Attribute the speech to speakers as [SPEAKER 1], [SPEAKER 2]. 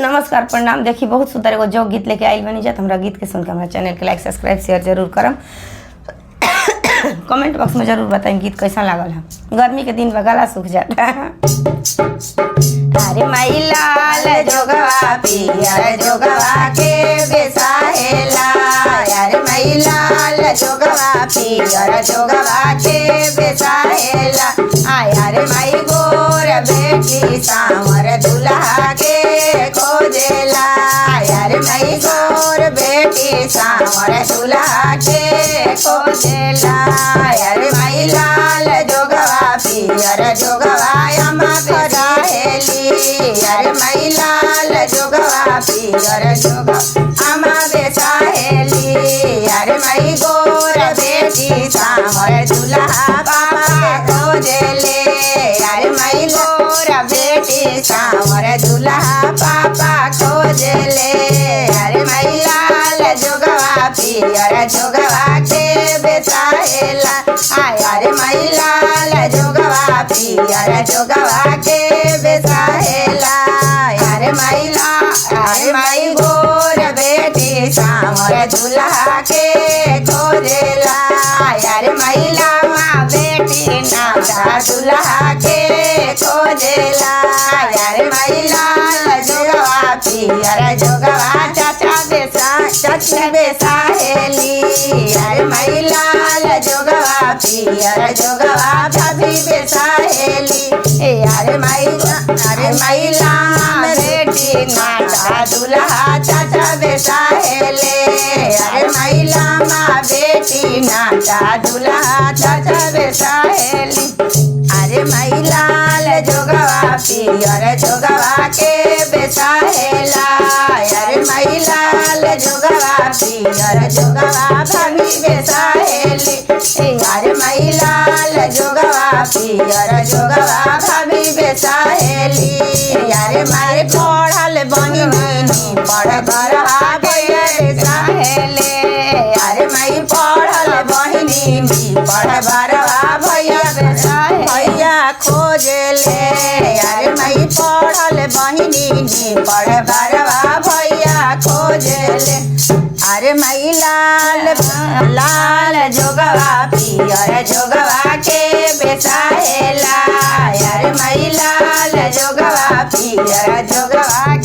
[SPEAKER 1] नमस्कार प्रणाम। देखी बहुत सुंदर एगो जोक गीत लेके आइल बनी जात। हमरा गीत के सुन के हमारा चैनल के लाइक सब्सक्राइब शेयर जरूर करम। कमेंट बॉक्स में जरूर बताएं गीत कैसा लागल है। गर्मी के दिन गला सूख जाता है। अरे माई लाल जोगवा पियर जोगवा के बेसाहेला। अरे माई लाल जोगवा पियर जोगवा के बेसाहेला। अरे माई गोर बेटी सांवर दुल्हा के खोजेला। अरे माई गोर बेटी सांवर दुल्हा के खोजेला। अरे माई लाल जोगवा पियर जोगवा अम्मा बेसाहेली। अरे माई लाल जोगवा पियर जोगवा अम्मा बेसाहेली। अरे माई गोर बेटी सांवर दुल्हा पापा खोजेले। अरे माई गोर बेटी सांवर दुल्हा पापा खोजेले। अरे माई लाल जोगवा पियर जोगवा के बेसाहेला। अरे माई लाल जोगवा पियर जोगवा के बेसाहेला। अरे माई गोर बेटी सांवर दुल्हा के खोजेला। अरे माई लामा बेटी नाचा दुल्हा के खोजेला। अरे माई लाल जोगवा पियर जोगवा चाचा बेसाहेली। अरे माई लाल जोगवा पियर जोगवा भाभी बेसाहेली। अरे माई लामा बेटी नाचा दुल्हा चाचा बेसाहेले। अरे माई लामा बेटी नाचा दुल्हा चाचा बेसाहेली। अरे माई लाल जोगवा पियर जोगवा के बेसाहेला। अरे माई लाल जोगवा पियर जोगवा भाभी बेसाहेली। अरे माई लाल जोगवा पियर जोगवा भाभी बेसाहेली। अरे माई पढ़ल बहिनी पढ़ बरहा भैया बेसाहेले। अरे माई पढ़ल बहिनी पढ़ बरहा भैया बेसाहेले। भैया खोजेले। अरे माई पढ़ल बहिनी पढ़ बरहा भैया खोजेले। अरे माई लाल जोगवा पियर जोगवा के बेसाहेला। अरे माई लाल जोगवा पियर जोगवा